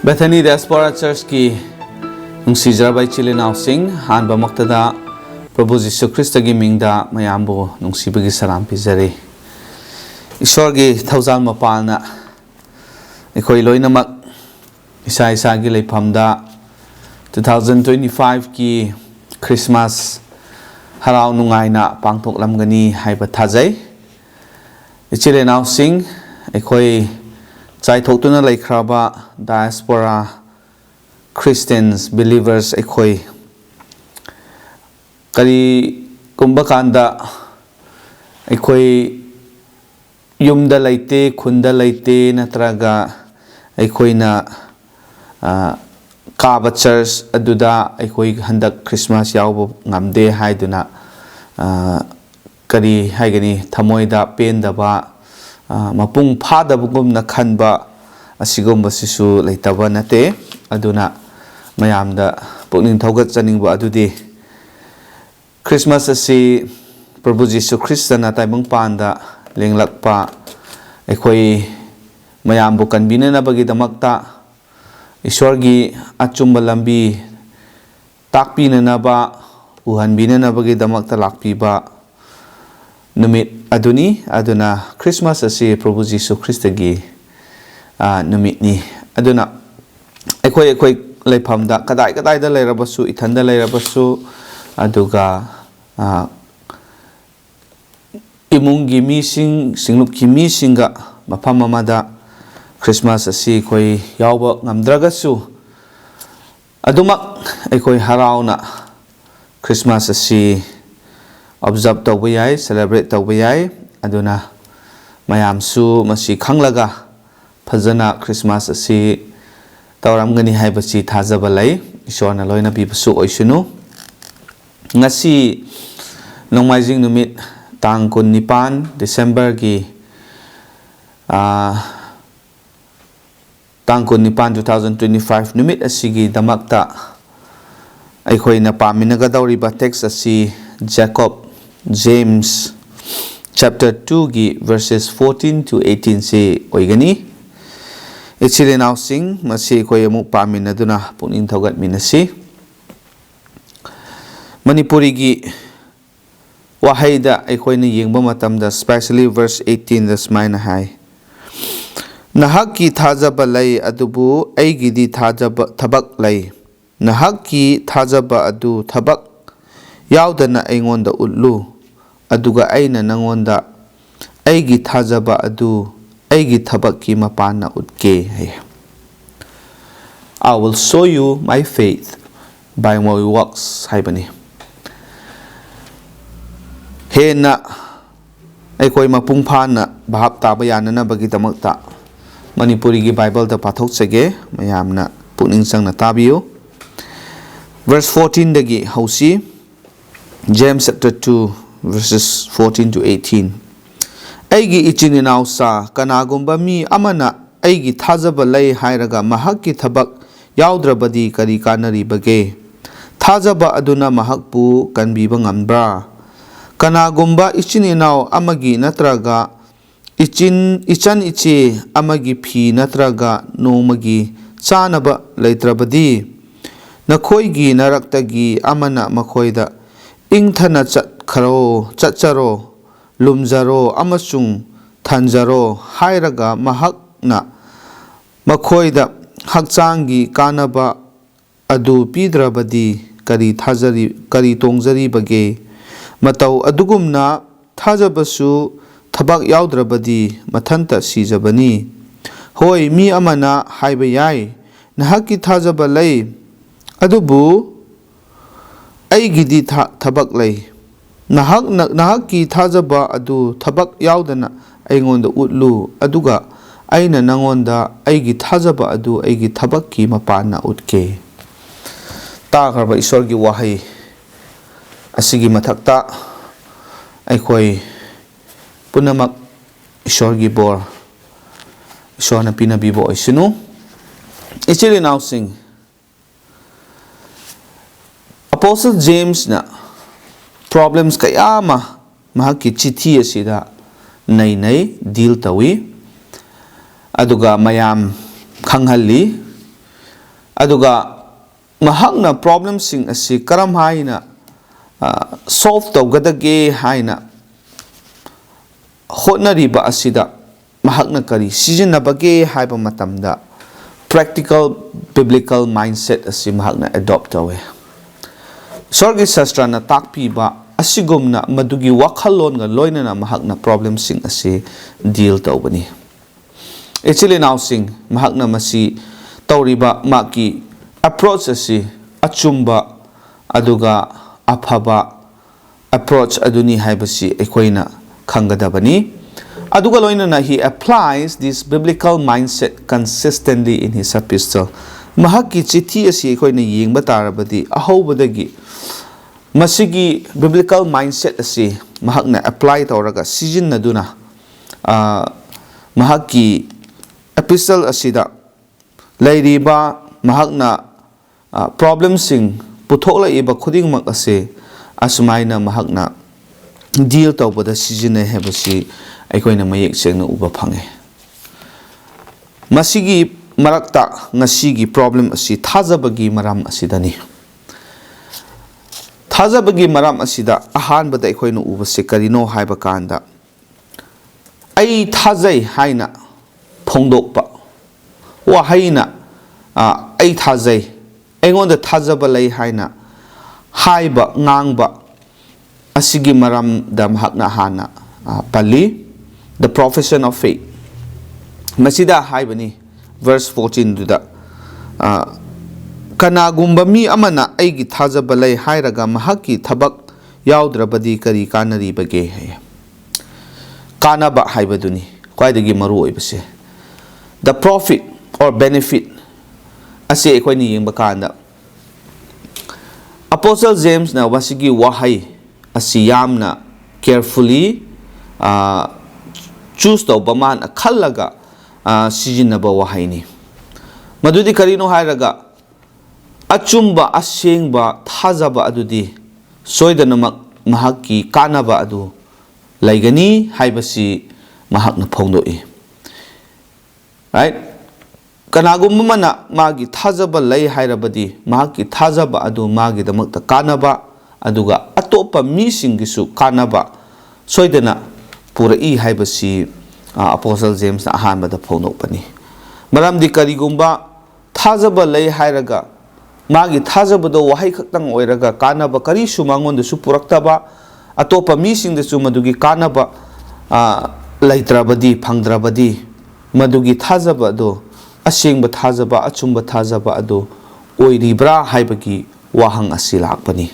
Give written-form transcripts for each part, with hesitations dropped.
Bethany Diaspora Church ki nungsijarabai chilinaw sing hanba maktada Prabhu Jisu Krista gi mingda mayambo nungsibagi salam pizari Ishwar gi Thawjal Mapanna ikoi loinamak isa gi leiphamda 2025 ki Christmas harau nungaina pangthoklamgani haiba thajai ichilinaw sing ikoi Chai Thotuna Laikraba Diaspora Christians, believers, ekoi Kari Kumbakanda ekoi Yumda Laite, Kunda Laite, Natraga ekoi na Kaba Church Aduda ekoi Handak Christmas Yaubo Ngamde Haiduna Kari Haigani Tamoida Pendaba Mapung pada bugum na khanba asigum basisu leitaba nate aduna mayamda pukning thogat chaningba adudi Christmas asi Prabhu Jisu Krista na taibang panda lenglakpa ekoi mayambu kanbina na bagi damakta Ishwargi achumba lambi takpi na naba uhanbina na bagi damakta lakpi ba numit aduni aduna Christmas asi Prabhu Jisu Krista gi numit ni aduna ekoi leiphamda kadai da leirabasu ithanda leirabasu aduga imungi mising singlupki misinga mafam amada Christmas asi koi yauba ngamdragasu adumak ekoi harauna Christmas asi observe tawba yai celebrate tawba yai aduna mayamsu masi khanglaga phajana Christmas asi tawramgani haibasi thajaba lai ishorna loina bibasu oisunu ngasi nongmaijing numit tang 19 December gi tang 19 2025 numit asigi damakta aikhoina paminaga dawriba text asi Jacob James chapter 2 gi verses 14 to 18 se oigani ichile now sing masi koi amu pamin aduna puning thogat minasi Manipuri gi wahaida aikhoina yengba matamda especially verse 18 the smaina hai nahaki thajaba lai adubu aigi di thajaba thabak lai nahaki thajaba adu thabak yaudana aingonda utlu aduga aina nangonda aigi thajaba adu aigi Thabakki Mapanna Utke I will show you my faith by my works haibani hena aikoi mapung phana bhap taba yanana bagi damakta Manipuri gi Bible da pathok chege mayamna puning sangna tabiyo verse 14 dagi hausi James chapter 2 verses 14 to 18 Eigi ichininaw sa kanagumba mi amana eigi thajaba lai hairaga mahakki thabak yaudrabadi kari kanari bage thajaba aduna mahakpu kanbiba ngambra kanagumba ichininaw amagi natraga ichan ichi amagi phi natraga nomagi chanaba leitrabadi nakhoigi naraktagi amana makhoida ingthana chacharo lumzaro amasung thanjaro hairaga mahakna makhoida hakchangi kanaba adu pidrabadi kari tongzari bage matau adugumna thajabasu thabak yaudrabadi mathanta sijabani hoi mi amana haiba yai nahaki thajaba lai adubu aigidi thabak lai nahakki thajaba adu thabak yaudana aingonda utlu aduga aina nangonda aigi thajaba adu aigi Thabakki Mapanna Utke tagarba isorgi wahai asigi mathakta aikoi punamak isorgi bor isorna pinabibo oisunu ichili now sing Apostle James na problems kaya mahaki chithi asida nay deal tawi aduga mayam khanghalli aduga mahakna problem sing asi karam haina solve tawgadage haina hotnariba asida mahakna kari sijinabage haiba matamda practical biblical mindset asi mahakna adopt tawe sorgi sastra na takpiba asigumna madugi wakhalon nga loinana mahakna problem sing asi deal tawbani actually now sing mahakna masi tawriba maki approach asi achumba aduga afaba approach aduni haibasi ekoina khangadabani aduga loinana he applies this biblical mindset consistently in his epistle mahaki chithi asi ekoina yengba tarabadi ahobadagi masigi biblical mindset asi mahakna apply tawraga sijinaduna mahaki epistle asida lairiba mahakna problem sing puthokla iba khuding mak ase asumaina mahakna deal tawbada sijine hebasi aikoina mayek sengna uba phange masigi marakta ngasigi problem asi thajabagi maram asidani thajabagi maram asida ahanbada aikoina uba se karino haiba kanda ai thajai haina phongdokpa wa haina ai thajai aingonda thajaba lei haina haiba ngangba asigi maram da mahakna hana pali the profession of faith masida haibani verse 14 duda kanagumba mi amana aigi thajaba lei hairaga mahaki thabak yaudravadi kari kanari bage hai kanaba haibaduni kwaidagi maru oibase the profit or benefit ase ekoini yengba kanda Apostle James na wasigi wahai asi yamna carefully choose to baman akhallaga sijinaba wahai ni madudi karino hairaga achumba asengba thajaba adudi soidanamak mahaki kanaba adu laigani haibasi mahakna phongdoi right kanagumba mana magi thajaba lei hairabadi mahaki thajaba adu magi damakta kanaba aduga atopa misingisu kanaba soidana purai haibasi Apostle James na ahanbada phonokpani maramdi karigumba thajaba lei hairaga magi thajabado wahai khaktang oiraga kanaba karisu mangondasu puraktaba atopa misingdasu madugi kanaba laitrabadi phangdrabadi madugi thajaba do asengba thajaba achumba thajaba ado oiribra haibagi wahang asi lakpani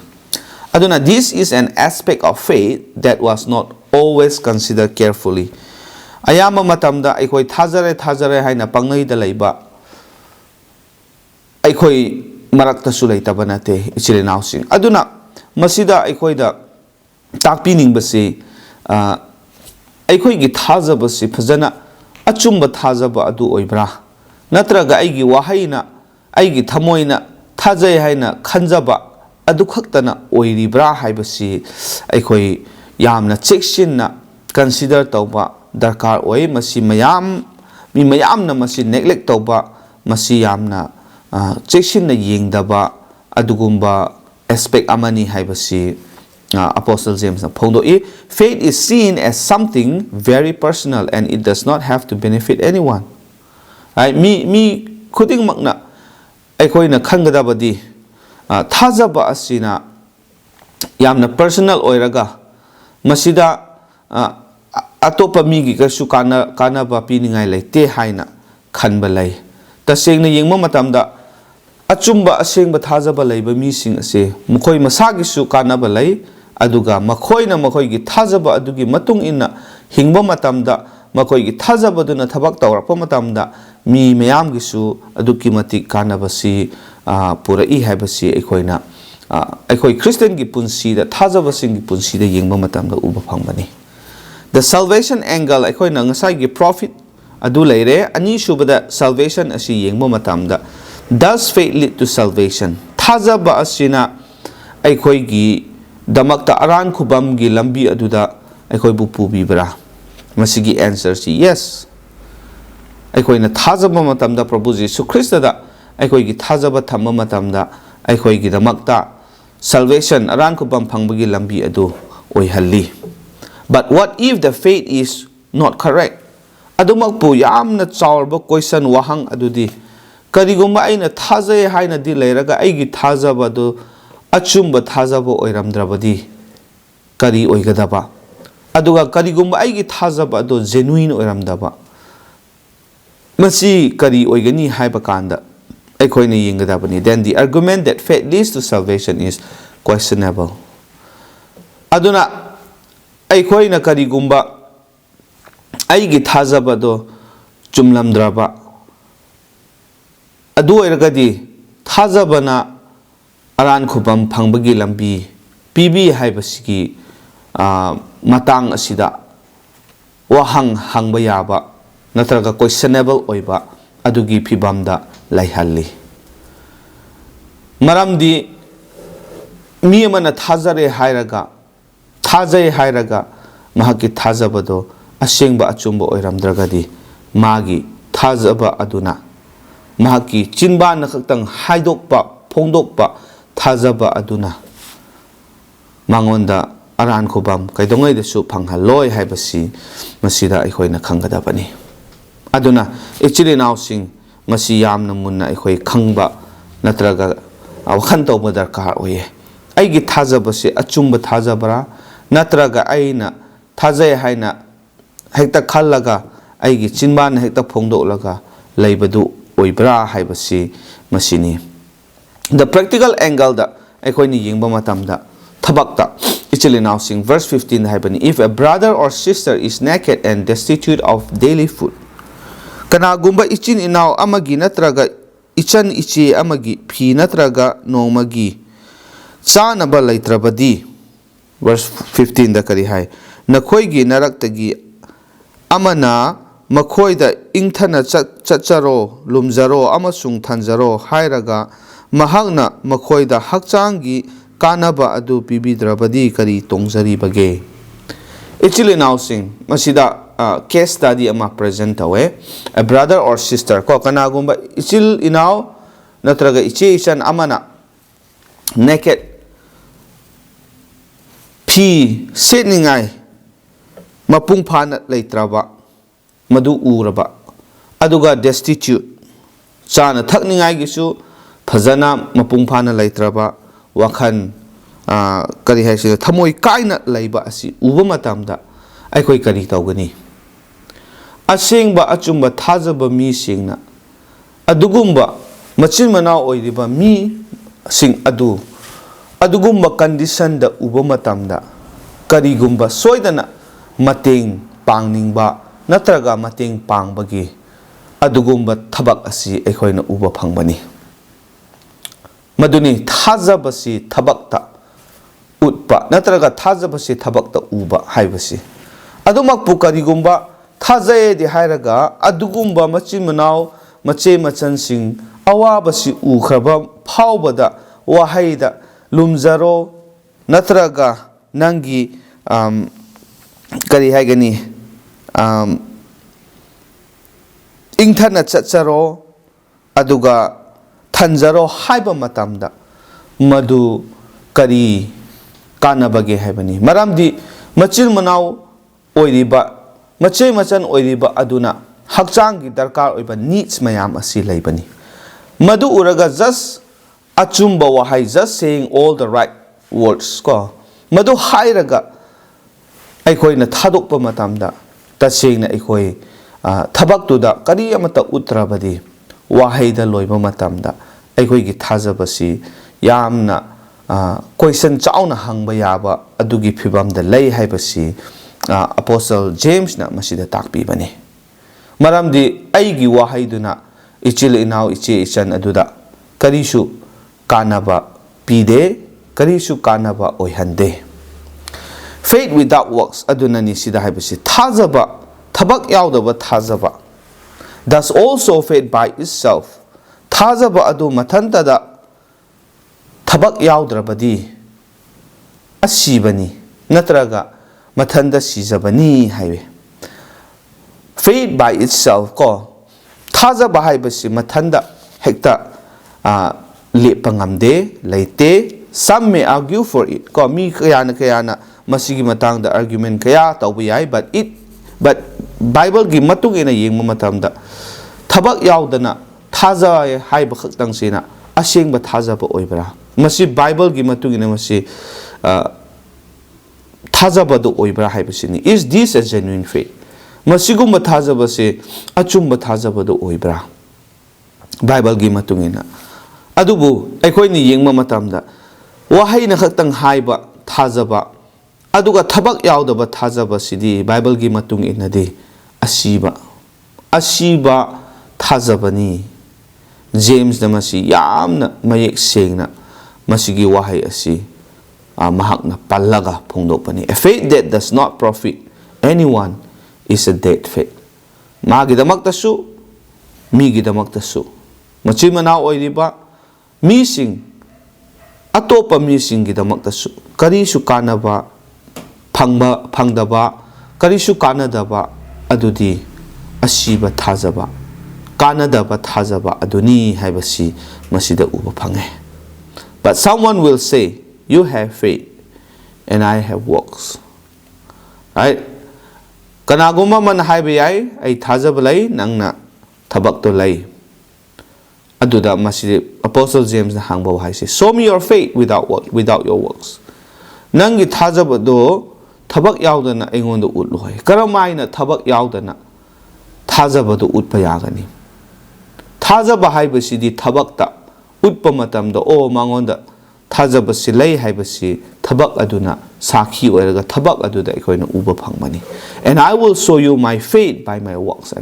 aduna this is an aspect of faith that was not always considered carefully ayama matamda aikoi thajare haina pangngai da laiba aikoi marakta su laitaba nate ichile nausing aduna masida aikoi da takpi ningbase aikoi gi thajaba si phajana achumba thajaba adu oibra natraga aigi wahaina aigi thamoina thajai haina khanjaba adu khaktana oiribra haibasi aikoi yamna checkshinna consider tawba darkar oi masi mayam mi mayamna masi neglect tawba masi yamna checkshinna yengdaba adugumba aspect amani haibasi Apostle James na phongdoi faith is seen as something very personal and it does not have to benefit anyone ai mi khuding makna aikoina khangadabadi thajaba asina yamna personal oiraga masida atopa migi kasu kana ba piningai leite haina khanba lai tasengna yengma matamda achumba asengba thajaba leiba mi sing ase mukhoi masagi su kana ba lai aduga makhoina makhoigi thajaba adugi matung inna hingba matamda makhoigi thajaba duna thabak tawrakpa matamda mi mayam gisu aduki matik kana basi pura I haibasi aikoina aikoi Christian gi punsi da thajaba sing gi punsi da yengba matamda uba phangbani the salvation angle aikoina ngasai gi profit adu leire ani subada salvation asi yengba matamda does faith lead to salvation thajaba asina aikoi gi damakta aran khubam gi lambi aduda aikoi bu pubibra masigi answer si yes aikoina thajaba matamda Prabhu Jesu Christ da ꯑꯩꯈꯣꯏꯒꯤ ꯊꯥꯖꯕ ꯊꯝꯕ ꯃꯇꯝꯗ ꯑꯩꯈꯣꯏꯒꯤꯗꯃꯛꯇ salvation aran khupam phangbagi lambi adu oihalli. But what if the faith is not correct? Adumakpu yamna chaurba question wahang adudi karigumba aina thajai haina di leiraga aigi thajaba du achumba thajaba oiramdrabadi kari oigadaba aduga karigumba aigi thajaba du genuine oiramdaba masi kari oigani haiba kanda then the argument that faith leads to salvation is questionable. Aduna aikoina karigumba aigi thajabado chumlamdraba adu oiragadi thajabana aran khupam phangbagi lambi pibi haibasigi matang asida wahang hangba yaba natraga questionable oiba adugi phibamda laihalli. Maramdi mi amana thajare hairaga mahaki thajabado asengba achumba oiramdragadi magi thajaba aduna mahaki chinba na khaktang haidokpa phongdokpa thajaba aduna mangonda aran khubam kaidongai desu phanghaloi haibasi masida aikhoina khangadabani. Aduna actually now sing masi yamna munna aikhoi khangba natraga wakhan tawba darkar oye aigi thajabase achumba thajabara natraga aina thajai haina hekta khallaga aigi chinban hekta phongdolaga leibadu oibra haibasi masini. The practical angle da aikhoini yingba matamda thabakta actually now sing verse 15 haibani if a brother or sister is naked and destitute of daily food kanagumba ichin inaw amagi natraga ichan ichi amagi phi natraga nomagi chanaba laitrabadi verse 15 da kari hai nakhoigi naraktagi amana makhoida ingthana chacharo lumjaro amasung thanjaro hairaga mahakna makhoida hakchangi kanaba adu pibidrabadi kari tongzari bage. Actually now sing masida case study ama present away a brother or sister ko kanagumba ichil inaw natraga ichi ichan amana naked phi setningai mapung phana leitraba madu uraba aduga destitute chana thakningai gisu phajana mapung phana leitraba wakhan kari haisi thamoi kaina leiba asi uba matamda aikoi kari tawgani asengba achumba thajaba mi singna adugumba machin manao oiriba mi sing adugumba condition da uba matamda karigumba soidana mateng pangningba natraga mateng pangbagi adugumba thabak asi aikhoina uba phangbani maduni thajabasi thabakta utpa natraga thajabasi thabakta uba haibasi adumakpu karigumba thajay de hairaga adugumba machin manao mache machan sing awabasi ukhraba phawbada wahaida lumjaro natraga nangi kari haigani ingthana chacharo aduga thanjaro haiba matamda madu kari kanabage haibani maramdi machin manao oiriba mache machan oiriba aduna hakchangi darkar oiba needs mayam asi leibani madu uraga just achumba wahai just saying all the right words ko madu hairaga aikhoina thadokpa matamda tasengna aikoi thabaktuda kari amata utrabadi wahaida loiba matamda aikhoigi thajabasi yamna question chauna hangba yaba adugi phibamda lei haibasi Apostle James na masida takpi bani maramdi aigi wahaiduna ichil inaw ichi ichan aduda karishu kanaba pide karishu kanaba oihande. Faith without works aduna ni sida haibasi thajaba thabak yaudaba thajaba thus also faith by itself thajaba adu mathanta da thabak yaudrabadi asibani natraga mathanda sijabani haiwe. Faith by itself ko thajaba haibasi mathanda hekta lepa ngamde leite. Some may argue for it. Ko mi kaya na masigi matang da argument kaya tawba yai, but Bible gi matung ina yengma matamda thabak yaudana thaza haiba khaktang sina asengba thajaba oibra. Masi Bible gi matung ina masi thajaba do oibra haibasini. Is this a genuine faith? Masigumba thajaba se achumba thajaba do oibra. Bible gi matung ina. Adubu aikoi ni yengma matamda wahai na khaktang haiba thajaba aduga thabak yaudaba thajaba sidi Bible gi matung ina de asiba thajabani. James na masi yamna mayek sengna masigi wahai asi mahakna palaga phongdokpani. A faith that does not profit anyone is a dead faith. Magidamaktasu migidamaktasu machi manao oiriba mising atopa mising gidamaktasu karisu kanaba phangdaba karisu kanadaba adudi asiba thajaba kanadaba thajaba aduni haibasi masida uba phange. But someone will say, you have faith and I have works. Right? Kanaguma man haiba yai ai thajaba lai nangna thabak to lai. Aduda masida Apostle James na hangba hai se, show me your faith without your works. Nangi thajaba do thabak yaudana aingonda utloy. Karamaina thabak yaudana thajaba do utpa yagani. Thajaba haibasidi thabakta utpa matamda o mangonda thajaba silai haibasi thabak aduna sakhi oiraga thabak aduda ikoina uba phangmani. And I will show you my faith by my works.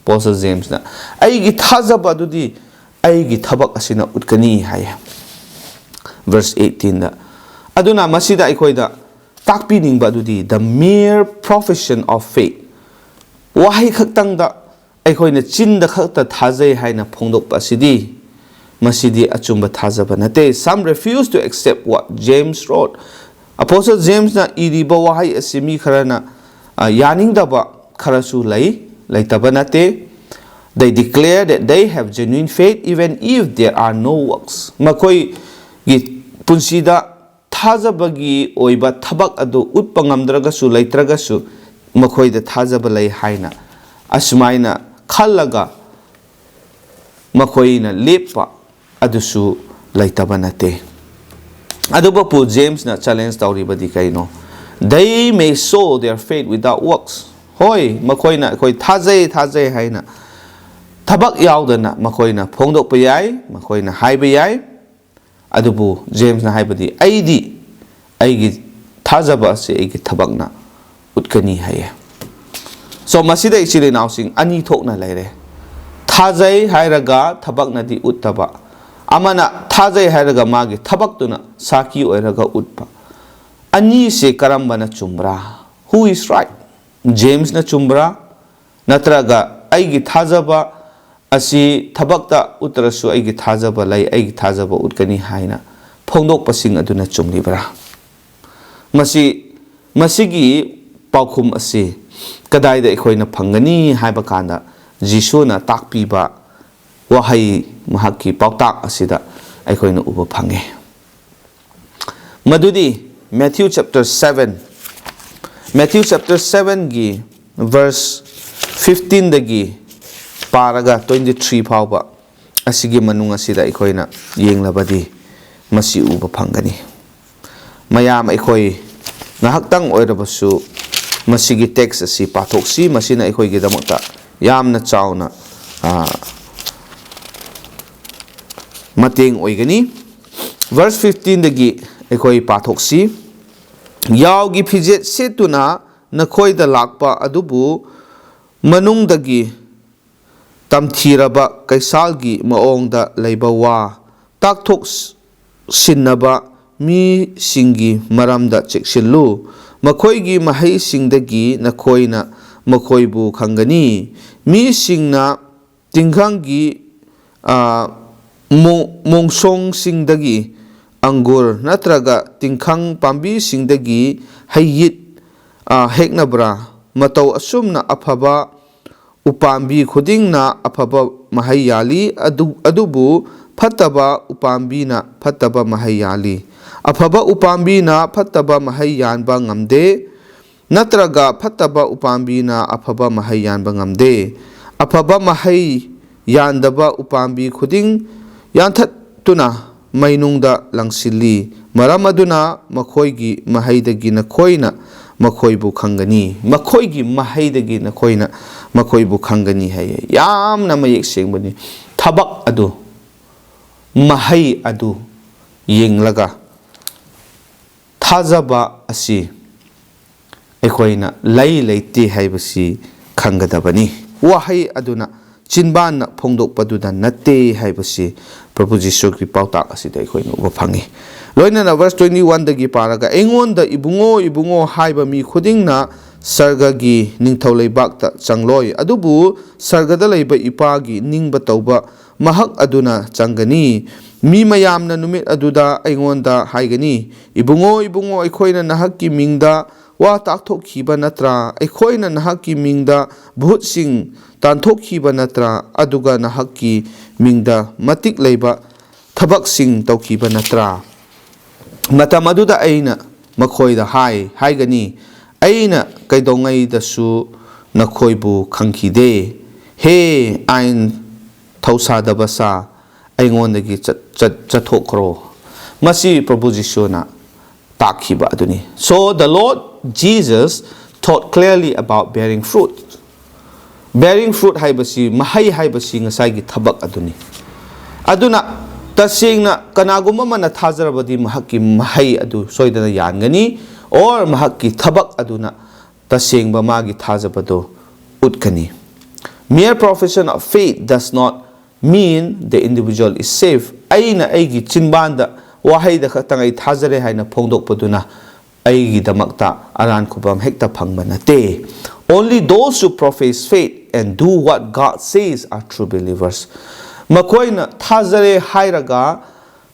Apostle James na aigi thajaba adudi aigi thabak asina utkani hai. Verse 18 da aduna masida ikoida takpi ningba adudi the mere profession of faith wahai khaktang da aikoina chinda khakta thajai haina phongdokpa sidi masidi achumba thajaba nate. Some refuse to accept what James wrote. Apostle James na iriba wahai asimi kharana yaningdaba kharasu laitaba nate. They declare that they have genuine faith even if there are no works. Makoi gi punsida thajabagi oiba thabak adu utpa ngamdragasu laitragasu makoi da thajaba lai haina asmaina khallaga makoi na lepa adusu laitaba nate. Aduba pu James na challenge tawriba di kaino. They may show their faith without works. Hoi makoi na koi thajai haina thabak yaudana makoina phongdokpa yai makoina haiba yai. Adubu James na haibadi aigi thajaba se aigi thabakna utkani haye. So masida ichile nausing ani thokna laire. Thajai hairaga thabakna di uttaba amana thajai hairaga magi thabaktuna saki oiraga utpa. Ani se karambana chumbra? Who is right? James na chumbra natraga aigi thajaba asi thabakta utrasu aigi thajaba lai aigi thajaba utkani haina phongdok pasing aduna chumlibra. Masigi paukhum asi kadaida ikoina phangani haiba kanda Jisuna takpiba wahai mahaki pautak asida ikoina uba phange. Madudi Matthew chapter 7 gi verse 15 dagi paraga 23 phauba asigi manung asida ikoina yenglabadi masi uba phangani. Mayam ikoi nahaktang oirabasu masigi text asi pathoksi masina ikoi gi damakta yamna chauna mateng oigani. Verse 15 dagi ikoi pathoksi yawgi phijet setuna nakhoida lakpa adubu manung dagi tamthiraba kaisalgi maongda leiba wa takthok sinnaba mi singi maramda cheksillu makhoigi mahai singdagi nakhoina makhoibu khangani mi singna tingkhangi mongsong singdagi angur natraga tingkhang pambi singdagi hayit heknabra matau asumna afaba upambi khudingna afaba mahai yali adubu phattaba upambina phattaba mahai yali afaba upambina phattaba mahai yanba ngamde natraga phattaba upambina afaba mahai yanba ngamde afaba mahai yandaba upambi khuding yanthattuna mainungda langsilli maram aduna makhoigi mahaidagi nakhoina makhoibu khangani makhoigi mahaidagi nakhoina makhoibu khangani haye yamna mayek sengbani thabak adu mahai adu yenglaga thajaba asi ekhoina lai leite haibasi khangadabani wahai aduna chinban phongdokpaduda natte haibasi Prabhu Jisu ki pautak asida ekhoina uba phangi loinana verse 21 dagi paraga engonda ibungo haiba mi khudingna sargagi ningthau leibakta changloi adubu sargada leiba ipagi ningba tauba mahak aduna changani mi mayamna numit aduda engonda haigani ibungo ekhoina nahakki mingda wa takthokhiba natra ekhoina nahakki mingda bhut sing tanthokhiba natra aduga nahakki mingda matik leiba thabak sing tawkhiba natra matam aduda aina makhoida haigani aina kaidongai dasu nakhoibu khangkhide he ain thausadabasa aingonagi chathokro masi Prabhu Jisuna takhiba aduni. So the Lord Jesus taught clearly about bearing fruit. Bearing fruit haibasi mahai haibasi ngasai gi thabak aduni. Aduna tasingna kanaguma mana thazarabadi mahakki mahai adu soidana yangani or mahakki thabak aduna tasingba magi thazabado utkani. Mere profession of faith does not mean the individual is safe. Aina aigi chinbanda wahaida khatangai thazare haina phongdokpaduna aigi damakta aran khubam hekta phangba nate. Only those who profess faith and do what God says are true believers. Makoina thazare hairaga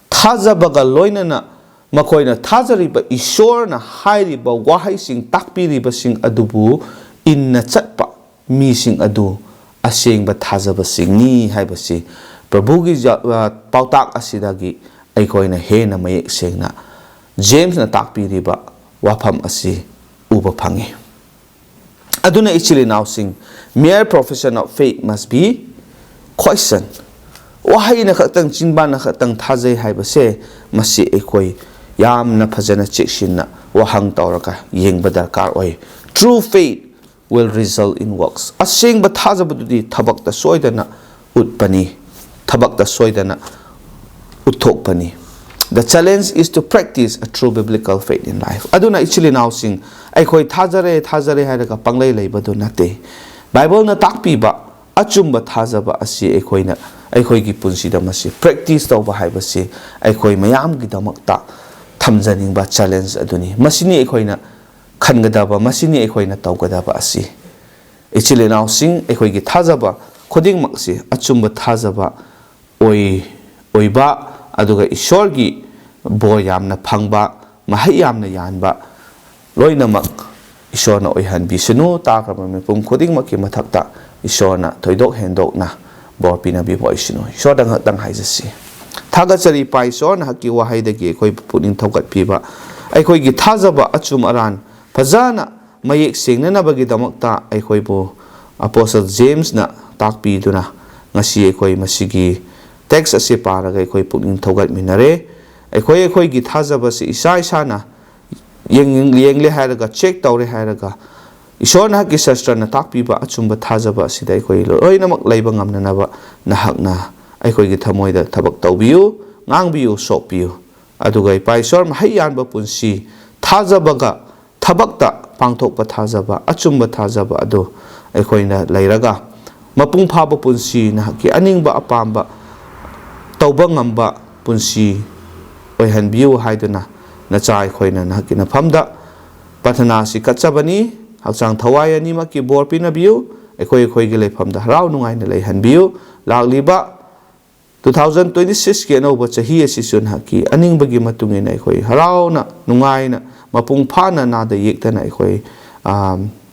thazabaga loinana makoina thazariba ishorna hairiba wahai sing takpiriba sing adubu inna chatpa mi sing adu asengba thazaba singni haibasi Prabhugi pautak asidagi aikoina hena mayek sengna James na takpiriba wafam asi uba phangi. Aduna ichili now sing mere profession of faith must be questioned. Wahai na khatang chinba na khatang thazai haibase masi ekoi yamna phajana chekshinna wahang tawraka yengba darkar oi. True faith will result in works. Asengba thazabududi thabakta soidana utpani thabakta soidana uthokpani. The challenge is to practice a true biblical faith in life. Aduna ichili now sing aikoi thazare hairaga panglai leibadu nate. Bible na takpiba achumba thazaba asi aikoina aikoigi punsida masi practice tawba haibasi aikoi mayam gi damakta thamjaningba challenge aduni masini aikoina khangadaba masini aikoina tawgadaba asi ichili now sing aikoigi thazaba khoding maksi achumba thazaba oiba aduga ishorgi bor yamna phangba mahai yamna yanba loinamak ishorna oihanbi sunu takrama mipum khoding makki mathakta ishorna thoidok hendokna bor pinabi boisinu ishorda ngatang haijasi thagachari paisor hakki wahaidagi ekoi puning thogat piba aikoi gi thajaba achum aran fazana mayek sengnanabagi damakta aikoi bo Apostle James na takpi duna ngasi ekoi masigi text ase paraga ekoi puning thogat minare ekoi gi thajaba se isa na yengle hairaga check tawre hairaga ishorna hakki shastra na takpiba achumba thajaba sida ekoi loinamak leiba ngamnanaba nahakna aikoi gi thamoida thabak tawbiu ngangbiu sokpiu aduga ipaisor mahai yanba punsi thajabaga thabakta pangthokpa thajaba achumba thajaba adu aikoina leiraga mapung phaba punsi na hakki aningba apamba tawba ngamba punsi oihanbiu haiduna nacha aikoina na hakki na phamda pathana si katchabani hakchang thawai ani makki bor pinabiu aikoi gi leifamda harau nungai na leihanbiu lagliba 2026 ki anoba chahi asi sun hakki aningbagi matungina aikoi harauna nungaina mapung phana na da yektana aikoi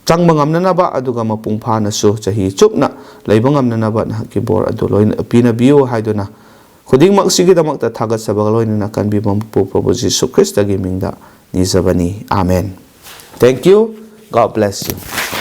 ꯆꯪꯕ ꯉꯝꯅꯅꯕ ꯑꯗꯨꯒ ꯃꯄꯨꯡ ꯐꯥꯅꯁꯨ ꯆꯍꯤ ꯆꯨꯞꯅ ꯂꯩꯕ ꯉꯝꯅꯅꯕ ꯅꯍꯥꯛꯀꯤ ꯕꯣꯔ ꯑꯗꯨ ꯂꯣꯏꯅ ꯄꯤꯅꯕꯤꯌꯨ ꯍꯥꯏꯗꯨꯅ ꯈꯨꯗꯤꯡꯃꯛꯁꯤꯒꯤꯗꯃꯛꯇ ꯊꯥꯒꯠꯆꯕꯒ ꯂꯣꯏꯅꯅ ꯀꯟꯕꯤꯕ ꯃꯄꯨ ꯄ꯭ꯔꯚꯨ ꯖꯤꯁꯨ ꯈ꯭ꯔꯤꯁꯇꯒꯤ ꯃꯤꯡꯗ ꯅꯤꯖꯕꯅꯤ ꯑꯥꯃꯦꯟ. Thank you. God bless you.